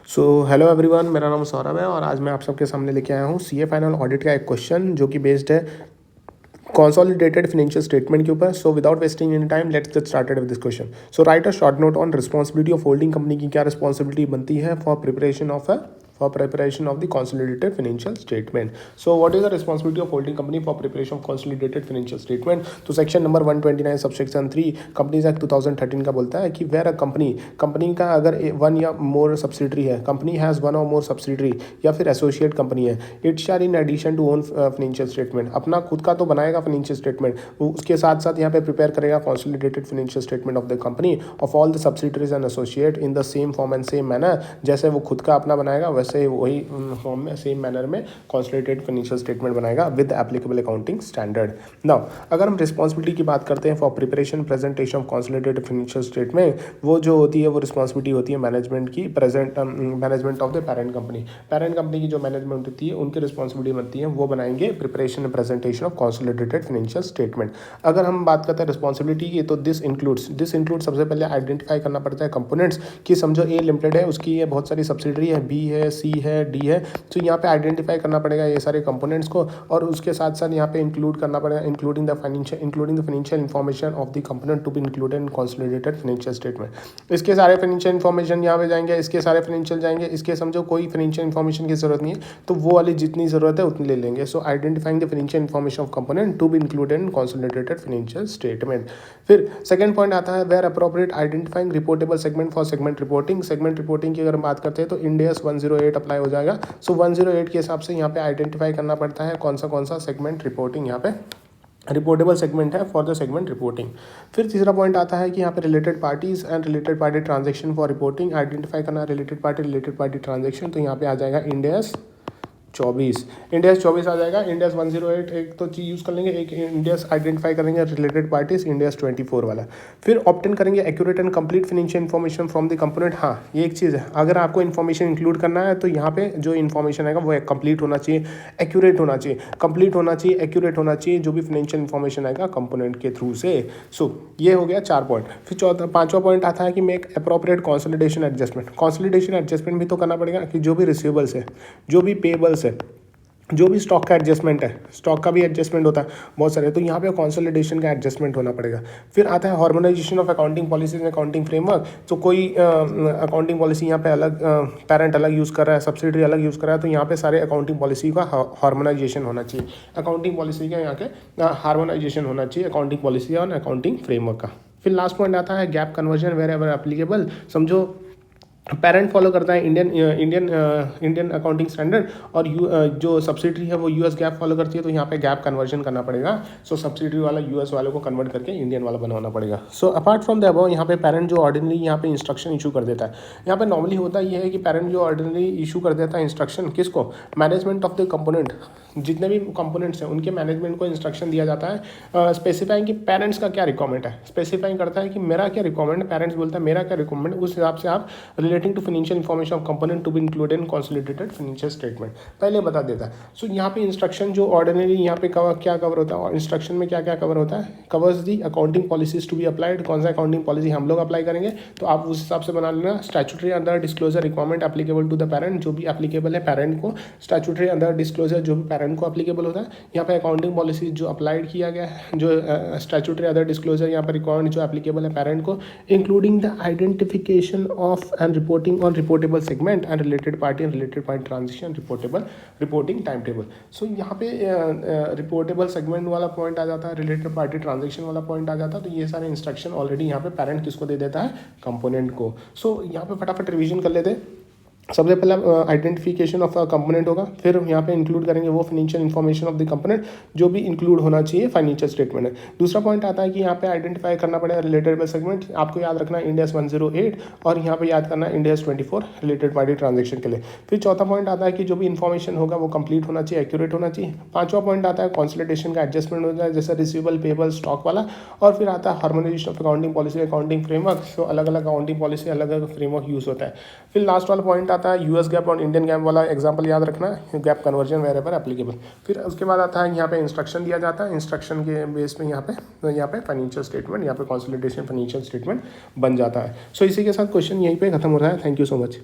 So hello everyone, मेरा नाम सौरभ है और आज मैं आप सबके सामने लेके आया हूँ सीए फाइनल ऑडिट का एक क्वेश्चन जो कि बेस्ड है consolidated financial statement के ऊपर. So without wasting any time let's get started with this question. So right a short note on responsibility of holding company की क्या रिस्पॉन्सिबिलिटी बनती है for preparation of the consolidated financial statement. So what is the responsibility of holding company for preparation of consolidated financial statement? तो section number 129 subsection 3 companies act 2013 का बोलता है कि where a company का अगर वन या मोर सब्सिडरी है, company has one और मोर सब्सिडरी या फिर एसोसिएट कंपनी है, it shall in addition to own financial statement, अपना खुद का तो बनाएगा फाइनेंशियल स्टेटमेंट, उसके साथ साथ यहाँ पे प्रिपेयर करेगा consolidated financial statement of the company of all the subsidiaries and associate in the same form and same manner. जैसे वो खुद का अपना बनाएगा वैसे वही फॉर्म में सेम मैनर में कंसोलिडेटेड फाइनेंशियल स्टेटमेंट बनाएगा with applicable accounting standard. Now अगर हम रिस्पॉन्सिबिलिटी की बात करते हैं for preparation presentation of consolidated financial statement, वो जो होती है वो रिस्पॉन्सिबिलिटी होती है मैनेजमेंट की, management of the parent company की जो मैनेजमेंट होती है उनकी रिस्पॉन्सिबिलिटी बनती है, वो बनाएंगे preparation and presentation of consolidated financial statement. अगर हम बात करते हैं रिस्पॉन्सिबिलिटी की तो दिस इंक्लूड सबसे पहले आइडेंटिफाई करना पड़ता है कंपोनेंट्स की. समझो ए लिमिटेड है, उसकी ये बहुत सारी सब्सिडरी है, बी है, सी है, डी है, तो यहाँ पे आइडेंटिफाई करना पड़ेगा ये सारे कंपोनेंट्स को और उसके साथ साथ यहाँ पे इंक्लूड करना पड़ेगा including the financial information of the component to be included in consolidated financial statement. इसके सारे फाइनेंशियल इन्फॉर्मेशन यहाँ पे जाएंगे, इसके सारे फाइनेंशियल जाएंगे, इसके समझो कोई फाइनेंशियल इन्फॉर्मेशन की जरूरत नहीं है तो वो वाली जितनी जरूरत है उतनी ले लेंगे. So identifying the financial information of component to be included in consolidated financial statement. फिर सेकंड पॉइंट आता है where appropriate identifying reportable segment for segment reporting की अगर हम बात करते हैं तो इंड AS 108 अप्लाई हो जाएगा. सो 108 के हिसाब से यहाँ पे आइडेंटिफाई करना पड़ता है कौन सा सेगमेंट रिपोर्टिंग यहाँ पे रिपोर्टेबल सेगमेंट है फॉर द सेगमेंट रिपोर्टिंग. फिर तीसरा पॉइंट आता है कि यहाँ पे related parties and related party transaction for reporting identify करना रिलेटेड पार्टी ट्रांजेक्शन. तो यहाँ पे आ जाएगा इंड AS 24 आ जाएगा. इंड AS 108 एक तो चीज यूज़ कर लेंगे, एक इंड AS आइडेंटिफाई करेंगे रिलेटेड पार्टीज इंड AS 24 वाला. फिर ऑप्टेन करेंगे accurate and complete financial information from the component. हाँ, ये एक चीज़ है, अगर आपको इन्फॉर्मेशन इंक्लूड करना है तो यहाँ पे जो इन्फॉर्मेशन आएगा वो कंप्लीट होना चाहिए, एक्यूरेट होना चाहिए, कंप्लीट होना चाहिए, एक्यूरेट होना चाहिए जो भी फाइनेंशियल इन्फॉर्मेशन आएगा कंपोनेंट के थ्रू से. सो ये हो गया 4 पॉइंट. फिर पांचवा पॉइंट आता है कि मेक अप्रोप्रिएट कंसोलिडेशन एडजस्टमेंट भी तो करना पड़ेगा कि जो भी रिसीवेबल्स है, जो भी पेबल्स है, जो भी स्टॉक का एडजस्टमेंट है, स्टॉक का भी एडजस्टमेंट होता है बहुत सारे, तो यहाँ पे कंसोलिडेशन का एडजस्टमेंट होना पड़ेगा. फिर आता है harmonisation of accounting policies and accounting framework. तो कोई अकाउंटिंग पॉलिसी यहाँ पे अलग, पेरेंट अलग यूज़ कर रहा है, सब्सिडरी अलग यूज़ कर रहा है, तो यहाँ पे सारे अकाउंटिंग पॉलिसी का हार्मोनाइजेशन होना चाहिए, अकाउंटिंग पॉलिसी का यहाँ के हार्मोनाइजेशन होना चाहिए अकाउंटिंग पॉलिसी और अकाउंटिंग फ्रेमवर्क का. फिर लास्ट पॉइंट आता है GAAP convergence wherever applicable. समझो पेरेंट फॉलो करता है इंडियन अकाउंटिंग स्टैंडर्ड और जो सब्सिडरी है वो यूएस गैप फॉलो करती है, तो यहाँ पे गैप कन्वर्जन करना पड़ेगा. सो सब्सिडरी वाला यूएस वाले को कन्वर्ट करके इंडियन वाला बनवाना पड़ेगा. So apart from the above यहाँ पे पेरेंट जो ऑर्डिनरी यहाँ पे इंस्ट्रक्शन इशू कर देता है, यहाँ पे नॉर्मली होता ये है कि पेरेंट जो ऑर्डिनरी इशू कर देता है इंस्ट्रक्शन किसको, मैनेजमेंट ऑफ द कंपोनेंट, जितने भी कंपोनेंट्स हैं उनके मैनेजमेंट को इंस्ट्रक्शन दिया जाता है स्पेसिफाइंग कि पेरेंट्स का क्या रिक्वायरमेंट है, स्पेसिफाइंग करता है कि मेरा क्या रिक्वायरमेंट, पेरेंट्स बोलता है मेरा क्या रिक्वायरमेंट, उस हिसाब से आप relating to financial information of component to be included in consolidated financial statement पहले बता देता है. सो यहाँ पे इंस्ट्रक्शन जो ऑर्डिनरी यहाँ पे क्या कवर होता है और इंस्ट्रक्शन में क्या क्या कवर होता है, covers the accounting policies to be applied. कौन सा अकाउंटिंग पॉलिसी हम लोग अप्लाई करेंगे तो आप उस हिसाब से बना लेना. Statutory under disclosure requirement applicable to the parent, जो भी एप्लीकेबल है पेरेंट को, स्टैट्यूटरी अंडर डिस्क्लोजर जो भी पेरेंट को एप्लीकेबल होता है. यहाँ पे अकाउंटिंग पॉलिसी जो अप्लाइड किया गया है, जो स्टैट्यूटरी अदर डिस्क्लोजर यहाँ पर रिक्वायरमेंट जो एप्लीकेबल है पेरेंट को, including the identification of and reporting on reportable segment and related party transaction reporting time table. So यहाँ पे रिपोर्टेबल सेगमेंट वाला पॉइंट आ जाता है, रिलेटेड पार्टी ट्रांजेक्शन वाला पॉइंट आ जाता है. तो ये सारे इंस्ट्रक्शन ऑलरेडी यहाँ पे पेरेंट किसको दे देता है, कंपोनेंट को. सो यहाँ पे फटाफट रिवीजन कर लेते हैं. सबसे पहला आइडेंटिफिकेशन ऑफ कंपोनेंट होगा, फिर यहाँ पे इंक्लूड करेंगे वो financial information of the component जो भी इंक्लूड होना चाहिए फाइनेंशियल स्टेटमेंट में. दूसरा पॉइंट आता है कि यहाँ पे आइडेंटिफाई करना पड़ेगा रिलेटेड सेगमेंट. आपको याद रखना है इंड AS 108 और यहाँ पे याद करना है Ind AS 24 related party transaction के लिए. फिर चौथा पॉइंट आता है कि जो भी इन्फॉर्मेशन होगा वो कंप्लीट होना चाहिए, एक्यूरेट होना चाहिए. पांचवा पॉइंट आता है कंसोलिडेशन का एडजस्टमेंट होता है जैसे रिसीवेबल पेबल स्टॉक वाला. और फिर आता है harmonisation of accounting policy accounting framework. So अलग अलग अकाउंटिंग पॉलिसी अलग अलग फ्रेमवर्क यूज होता है. फिर लास्ट वाला पॉइंट आता है यूएस गैप और इंडियन गैप वाला एग्जांपल याद रखना, GAAP convergence wherever applicable. फिर उसके बाद आता है यहाँ पे इंस्ट्रक्शन दिया जाता है, इंस्ट्रक्शन के बेस पे यहाँ पे फाइनेंशियल स्टेटमेंट, यहाँ पे कंसोलिडेशन फाइनेंशियल स्टेटमेंट बन जाता है. सो इसी के साथ क्वेश्चन यहीं पे खत्म हो रहा है. Thank you so much.